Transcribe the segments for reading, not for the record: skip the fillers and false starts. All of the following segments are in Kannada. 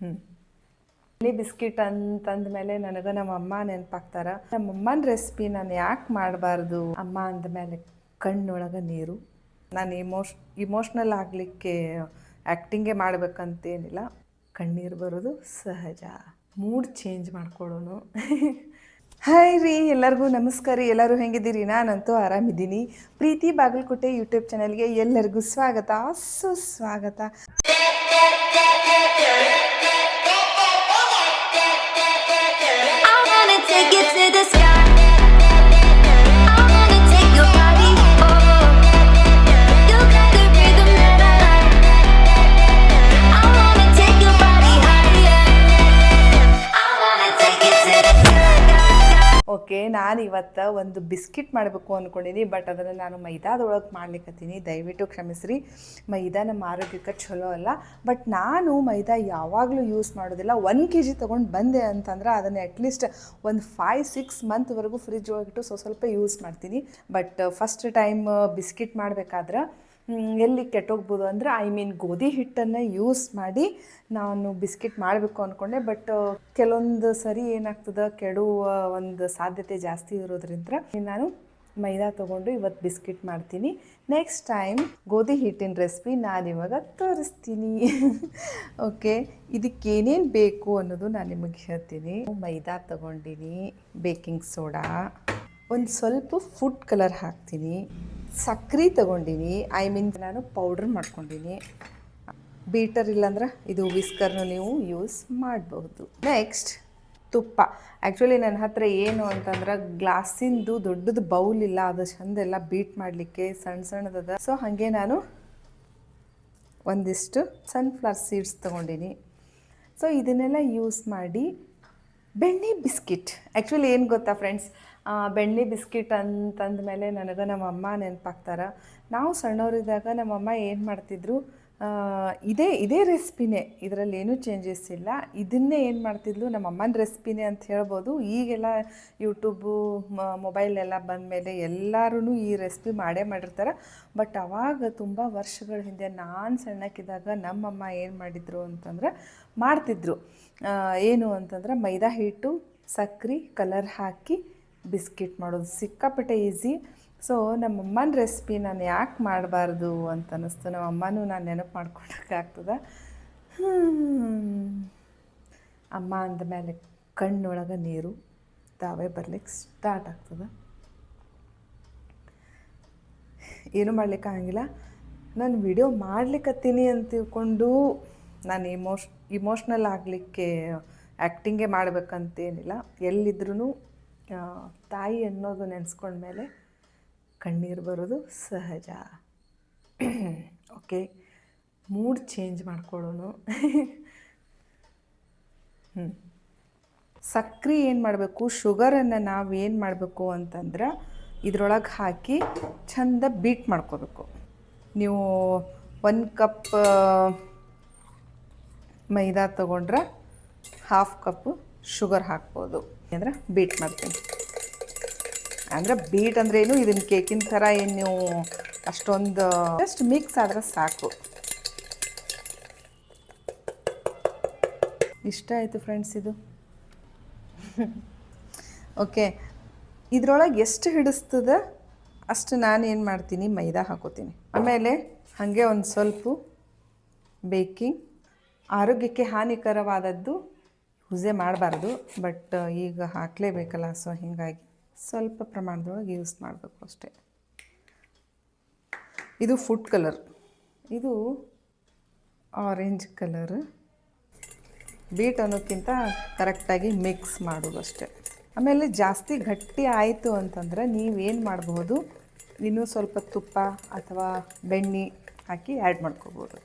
ಬೆಣ್ಣೆ ಬಿಸ್ಕಿಟ್ ಅಂತಂದ್ಮೇಲೆ ನನಗೆ ನಮ್ಮ ಅಮ್ಮ ನೆನಪಾಗ್ತಾರ. ನಮ್ಮಮ್ಮನ ರೆಸಿಪಿ ನಾನು ಯಾಕೆ ಮಾಡಬಾರ್ದು ಅಮ್ಮ ಅಂದಮೇಲೆ ಕಣ್ಣೊಳಗೆ ನೀರು. ನಾನು ಇಮೋಷ್ನಲ್ ಆಗಲಿಕ್ಕೆ ಆ್ಯಕ್ಟಿಂಗೇ ಮಾಡಬೇಕಂತೇನಿಲ್ಲ, ಕಣ್ಣೀರು ಬರೋದು ಸಹಜ. Mood change ಮಾಡ್ಕೊಳ್ಳೋನು. ಹಾಯ್ ರೀ, ಎಲ್ಲರಿಗೂ ನಮಸ್ಕಾರ ರೀ. ಎಲ್ಲರೂ ಹೆಂಗಿದ್ದೀರಿ? ನಾನಂತೂ ಆರಾಮಿದ್ದೀನಿ. ಪ್ರೀತಿ ಬಾಗಲಕೋಟೆ ಯೂಟ್ಯೂಬ್ ಚಾನಲ್ಗೆ ಎಲ್ಲರಿಗೂ ಸ್ವಾಗತ, ಸುಸ್ವಾಗತ. Take it to the sky. I wanna take your body. Oh, you got the rhythm that I like. I wanna take your body higher. I wanna take it to the sky. Okay, ನಾನು ಇವತ್ತು ಒಂದು ಬಿಸ್ಕಿಟ್ ಮಾಡಬೇಕು ಅಂದ್ಕೊಂಡಿನಿ, ಬಟ್ ಅದನ್ನು ನಾನು ಮೈದಾದೊಳಗೆ ಮಾಡ್ಲಿಕ್ಕತ್ತೀನಿ. ದಯವಿಟ್ಟು ಕ್ಷಮಿಸ್ರಿ. ಮೈದಾ ನಮ್ಮ ಆರೋಗ್ಯಕ್ಕೆ ಚಲೋ ಅಲ್ಲ, ಬಟ್ ನಾನು ಮೈದಾ ಯಾವಾಗಲೂ ಯೂಸ್ ಮಾಡೋದಿಲ್ಲ. 1 kg ತೊಗೊಂಡು ಬಂದೆ ಅಂತಂದ್ರೆ ಅದನ್ನು ಅಟ್ಲೀಸ್ಟ್ ಒಂದು 5-6 ಮಂತ್ವರೆಗೂ ಫ್ರಿಜ್ ಒಳಗಿಟ್ಟು ಸ್ವಲ್ಪ ಯೂಸ್ ಮಾಡ್ತೀನಿ. ಬಟ್ ಫಸ್ಟ್ ಟೈಮ್ ಬಿಸ್ಕಿಟ್ ಮಾಡಬೇಕಾದ್ರೆ ಎಲ್ಲಿ ಕೆಟ್ಟೋಗ್ಬೋದು ಅಂದರೆ ಗೋಧಿ ಹಿಟ್ಟನ್ನು ಯೂಸ್ ಮಾಡಿ ನಾನು ಬಿಸ್ಕಿಟ್ ಮಾಡಬೇಕು ಅಂದ್ಕೊಂಡೆ. ಬಟ್ ಕೆಲವೊಂದು ಸರಿ ಏನಾಗ್ತದೆ, ಕೆಡುವ ಒಂದು ಸಾಧ್ಯತೆ ಜಾಸ್ತಿ ಇರೋದ್ರಿಂದ ನಾನು ಮೈದಾ ತೊಗೊಂಡು ಇವತ್ತು ಬಿಸ್ಕಿಟ್ ಮಾಡ್ತೀನಿ. ನೆಕ್ಸ್ಟ್ ಟೈಮ್ ಗೋಧಿ ಹಿಟ್ಟಿನ ರೆಸಿಪಿ ನಾನು ಇವಾಗ ತೋರಿಸ್ತೀನಿ. ಓಕೆ, ಇದಕ್ಕೇನೇನು ಬೇಕು ಅನ್ನೋದು ನಾನು ನಿಮಗೆ ಹೇಳ್ತೀನಿ. ಮೈದಾ ತೊಗೊಂಡಿನಿ, ಬೇಕಿಂಗ್ ಸೋಡಾ, ಒಂದು ಸ್ವಲ್ಪ ಫುಡ್ ಕಲರ್ ಹಾಕ್ತೀನಿ, ಸಕ್ಕರೆ ತೊಗೊಂಡಿನಿ, ನಾನು ಪೌಡ್ರ್ ಮಾಡ್ಕೊಂಡಿನಿ. ಬೀಟರ್ ಇಲ್ಲಾಂದ್ರೆ ಇದು ವಿಸ್ಕರ್ನು ನೀವು ಯೂಸ್ ಮಾಡಬಹುದು. ನೆಕ್ಸ್ಟ್ ತುಪ್ಪ. ಆ್ಯಕ್ಚುಲಿ ನನ್ನ ಹತ್ರ ಏನು ಅಂತಂದ್ರೆ ಗ್ಲಾಸಿಂದು ದೊಡ್ಡದು ಬೌಲ್ ಇಲ್ಲ, ಅದು ಚಂದೆಲ್ಲ ಬೀಟ್ ಮಾಡಲಿಕ್ಕೆ ಸಣ್ಣದದ. ಸೊ ಹಾಗೆ ನಾನು ಒಂದಿಷ್ಟು ಸನ್ಫ್ಲವರ್ ಸೀಡ್ಸ್ ತೊಗೊಂಡಿನಿ. ಸೊ ಇದನ್ನೆಲ್ಲ ಯೂಸ್ ಮಾಡಿ ಬೆಣ್ಣೆ ಬಿಸ್ಕಿಟ್. ಆ್ಯಕ್ಚುಲಿ ಏನು ಗೊತ್ತಾ ಫ್ರೆಂಡ್ಸ್, ಬೆಣ್ಣೆ ಬಿಸ್ಕಿಟ್ ಅಂತಂದ್ಮೇಲೆ ನನಗೆ ನಮ್ಮ ಅಮ್ಮ ನೆನಪಾಗ್ತಾರೆ. ನಾವು ಸಣ್ಣವರಿದ್ದಾಗ ನಮ್ಮಮ್ಮ ಏನು ಮಾಡ್ತಿದ್ರು, ಇದೇ ರೆಸಿಪಿನೇ, ಇದರಲ್ಲಿ ಏನೂ ಚೇಂಜಸ್ ಇಲ್ಲ, ಇದನ್ನೇ ಏನು ಮಾಡ್ತಿದ್ಲು, ನಮ್ಮ ಅಮ್ಮನ ರೆಸಿಪಿನೇ ಅಂತ ಹೇಳ್ಬೋದು. ಈಗೆಲ್ಲ ಯೂಟ್ಯೂಬು ಮೊಬೈಲ್ ಎಲ್ಲ ಬಂದಮೇಲೆ ಎಲ್ಲರೂ ಈ ರೆಸಿಪಿ ಮಾಡಿರ್ತಾರೆ. ಬಟ್ ಆವಾಗ ತುಂಬ ವರ್ಷಗಳ ಹಿಂದೆ ನಾನು ಸಣ್ಣಕ್ಕಿದ್ದಾಗ ನಮ್ಮಮ್ಮ ಏನು ಮಾಡಿದರು ಅಂತಂದ್ರೆ ಮಾಡ್ತಿದ್ರು. ಏನು ಅಂತಂದ್ರೆ ಮೈದಾ ಹಿಟ್ಟು, ಸಕ್ಕರೆ, ಕಲರ್ ಹಾಕಿ ಬಿಸ್ಕಿಟ್ ಮಾಡೋದು ಸಿಕ್ಕಾಪಟ್ಟೆ ಈಸಿ. ಸೊ ನಮ್ಮಮ್ಮನ ರೆಸಿಪಿ ನಾನು ಯಾಕೆ ಮಾಡಬಾರ್ದು ಅಂತ ಅನ್ನಿಸ್ತು. ನಮ್ಮಮ್ಮನೂ ನಾನು ನೆನಪು ಮಾಡ್ಕೊಳಕ್ಕಾಗ್ತದೆ. ಅಮ್ಮ ಅಂದಮೇಲೆ ಕಣ್ಣೊಳಗೆ ನೀರು ತಾವೇ ಬರ್ಲಿಕ್ಕೆ ಸ್ಟಾರ್ಟ್ ಆಗ್ತದೆ. ಏನೂ ಮಾಡ್ಲಿಕ್ಕಾಗಂಗಿಲ್ಲ. ನಾನು ವಿಡಿಯೋ ಮಾಡ್ಲಿಕ್ಕತ್ತೀನಿ ಅಂತ ತಿಳ್ಕೊಂಡು ನಾನು ಇಮೋಷ್ನಲ್ ಆಗಲಿಕ್ಕೆ ಆ್ಯಕ್ಟಿಂಗೇ ಮಾಡಬೇಕಂತೇನಿಲ್ಲ. ಎಲ್ಲಿದ್ರೂ ತಾಯಿ ಅನ್ನೋದು ನೆನೆಸ್ಕೊಂಡ್ಮೇಲೆ ಕಣ್ಣೀರು ಬರೋದು ಸಹಜ. ಓಕೆ, ಮೂಡ್ ಚೇಂಜ್ ಮಾಡ್ಕೊಳ್ಳೋನು. ಸಕ್ಕರೆ ಏನು ಮಾಡಬೇಕು, ಶುಗರನ್ನು ನಾವು ಏನು ಮಾಡಬೇಕು ಅಂತಂದ್ರೆ ಇದ್ರೊಳಗೆ ಹಾಕಿ ಚಂದ ಬೀಟ್ ಮಾಡ್ಕೋಬೇಕು. ನೀವು 1 ಕಪ್ ಮೈದಾ ತೊಗೊಂಡ್ರೆ 1/2 ಕಪ್ ಶುಗರ್ ಹಾಕ್ಬೋದು. ಅಂದರೆ ಬೀಟ್ ಮಾಡ್ತೀನಿ. ಅಂದರೆ ಬೀಟ್ ಅಂದರೆ ಏನು, ಇದನ್ನು ಕೇಕಿನ ಥರ ಏನು ನೀವು ಅಷ್ಟೊಂದು ಜಸ್ಟ್ ಮಿಕ್ಸ್ ಆದರೆ ಸಾಕು. ಇಷ್ಟ ಆಯಿತು ಫ್ರೆಂಡ್ಸ್ ಇದು. ಓಕೆ, ಇದ್ರೊಳಗೆ ಎಷ್ಟು ಹಿಡಿಸ್ತದ ಅಷ್ಟು ನಾನು ಏನು ಮಾಡ್ತೀನಿ, ಮೈದಾ ಹಾಕೋತೀನಿ. ಆಮೇಲೆ ಹಾಗೆ ಒಂದು ಸ್ವಲ್ಪ ಬೇಕಿಂಗ್. ಆರೋಗ್ಯಕ್ಕೆ ಹಾನಿಕರವಾದದ್ದು ಯೂಸೇ ಮಾಡಬಾರ್ದು, ಬಟ್ ಈಗ ಹಾಕಲೇಬೇಕಲ್ಲ, ಸೊ ಹೀಗಾಗಿ ಸ್ವಲ್ಪ ಪ್ರಮಾಣದೊಳಗೆ ಯೂಸ್ ಮಾಡಬೇಕು ಅಷ್ಟೇ. ಇದು ಫುಡ್ ಕಲರ್, ಇದು ಆರೆಂಜ್ ಕಲರ್. ಬೀಟ್ ಅನ್ನೋಕ್ಕಿಂತ ಕರೆಕ್ಟಾಗಿ ಮಿಕ್ಸ್ ಮಾಡೋದು ಅಷ್ಟೇ. ಆಮೇಲೆ ಜಾಸ್ತಿ ಗಟ್ಟಿ ಆಯಿತು ಅಂತಂದರೆ ನೀವೇನು ಮಾಡಬಹುದು, ಇನ್ನೂ ಸ್ವಲ್ಪ ತುಪ್ಪ ಅಥವಾ ಬೆಣ್ಣೆ ಹಾಕಿ ಆ್ಯಡ್ ಮಾಡ್ಕೋಬೋದು.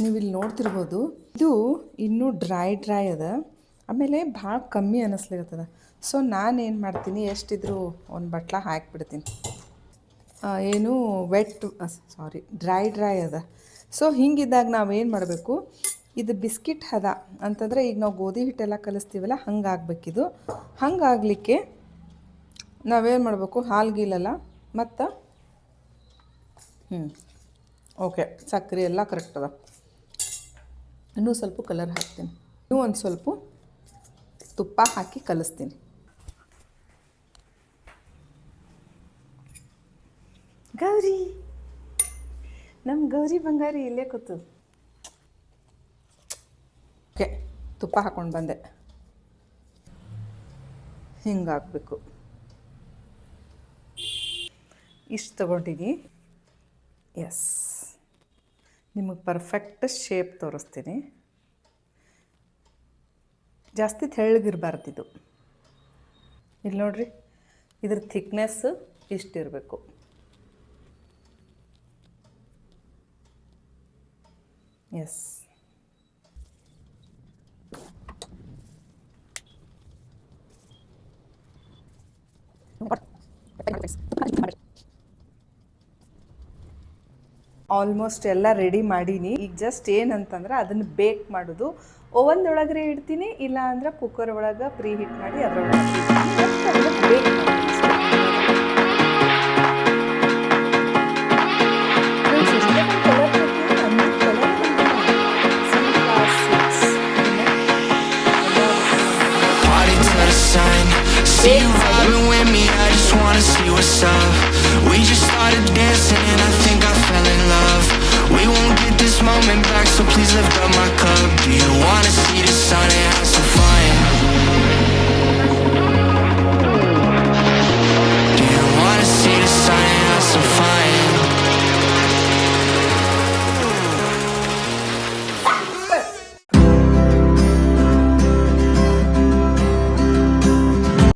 ನೀವು ಇಲ್ಲಿ ನೋಡ್ತಿರ್ಬೋದು, ಇದು ಇನ್ನೂ ಡ್ರೈ ಅದ. ಆಮೇಲೆ ಭಾಳ ಕಮ್ಮಿ ಅನ್ನಿಸ್ಲಿಕ್ಕತ್ತದ. ಸೊ ನಾನೇನು ಮಾಡ್ತೀನಿ, ಎಷ್ಟಿದ್ರು ಒಂದು ಬಟ್ಲ ಹಾಕಿಬಿಡ್ತೀನಿ. ಏನು ಡ್ರೈ ಅದ. ಸೊ ಹಿಂಗಿದ್ದಾಗ ನಾವೇನು ಮಾಡಬೇಕು, ಇದು ಬಿಸ್ಕಿಟ್ ಹದ ಅಂತಂದರೆ ಈಗ ನಾವು ಗೋಧಿ ಹಿಟ್ಟೆಲ್ಲ ಕಲಿಸ್ತೀವಲ್ಲ, ಹಂಗಾಗಬೇಕಿದು. ಹಂಗಾಗಲಿಕ್ಕೆ ನಾವೇನು ಮಾಡಬೇಕು, ಹಾಲು ಗೀಲಲ್ಲ ಮತ್ತು ಓಕೆ, ಸಕ್ಕರೆ ಎಲ್ಲ ಕರೆಕ್ಟ್ ಅದ. ಇನ್ನೂ ಸ್ವಲ್ಪ ಕಲರ್ ಹಾಕ್ತೀನಿ. ಇನ್ನೂ ಒಂದು ಸ್ವಲ್ಪ ತುಪ್ಪ ಹಾಕಿ ಕಲಿಸ್ತೀನಿ. ಗೌರಿ, ನಮ್ಮ ಗೌರಿ ಬಂಗಾರಿ ಇಲ್ಲೇ ಕೂತು. ಓಕೆ, ತುಪ್ಪ ಹಾಕ್ಕೊಂಡು ಬಂದೆ. ಹಿಂಗಾಗಬೇಕು. ಇಷ್ಟು ತೊಗೊಂಡಿನಿ. ಎಸ್, ನಿಮಗೆ ಪರ್ಫೆಕ್ಟ್ ಶೇಪ್ ತೋರಿಸ್ತೀನಿ. ಜಾಸ್ತಿ ತೆಳ್ಳಗಿರಬಾರ್ದಿದು. ಇಲ್ಲಿ ನೋಡ್ರಿ, ಇದ್ರ ಥಿಕ್ನೆಸ್ ಇಷ್ಟಿರಬೇಕು. ಎಸ್, ಆಲ್ಮೋಸ್ಟ್ ಎಲ್ಲ ರೆಡಿ ಮಾಡೀನಿ. ಈಗ ಜಸ್ಟ್ ಏನಂತಂದ್ರೆ ಅದನ್ನು ಬೇಕ್ ಮಾಡೋದು. ಓವನ್ದೊಳಗರೆ ಇಡ್ತೀನಿ, ಇಲ್ಲ ಅಂದ್ರೆ ಕುಕ್ಕರ್ ಒಳಗೆ ಪ್ರೀ ಹೀಟ್ ಮಾಡಿ ಅದರೊಳಗೆ ಬೇಕ್ ಮಾಡ್ತೀನಿ. See you vibing with me, I just wanna see what's up. We just started dancing and I think I fell in love. We won't get this moment back, so please lift up my